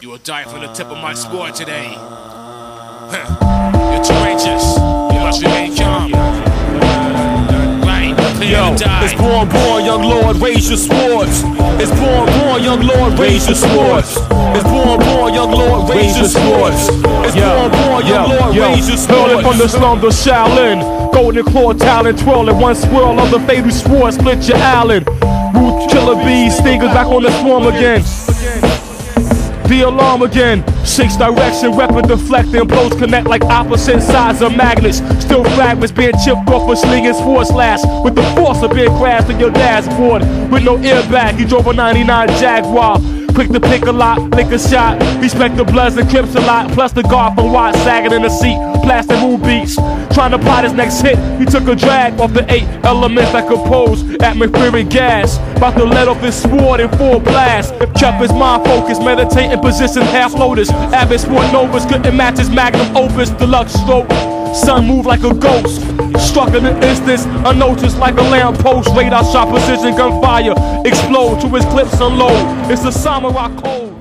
You will die from the tip of my sword today. You're courageous. You must remain calm. Right, clear to die. It's born, young lord, raise your swords. It's born, young lord, raise your swords. It's born, young lord, raise your swords. It's born, young lord, raise your swords. Hurling from the slums of Shaolin, golden claw talent, twirling one swirl of the fatal sword, split your Allen. Root killer bees, stingers back on the swarm again. The alarm again, 6 direction, weapon deflecting, blows connect like opposite sides of magnets. Still fragments being chipped off a slinging sword slash, with the force of being crashed in your dashboard. With no airbag, he drove a 99 Jaguar. Quick to pick a lot, lick a shot. Respect the Bloods and Crips a lot. Plus the guard from Watt sagging in the seat. Plastic moon beats. Trying to plot his next hit. He took a drag off the 8 elements that compose atmospheric gas. About to let off his sword in full blast. Kept his mind focused, meditating position half lotus. Avid sport novas couldn't match his magnum opus. Deluxe stroke. Sun moved like a ghost. Struck in an instance, unnoticed like a lamppost. Radar shot precision gunfire. Explode to his clips unload. It's the samurai code.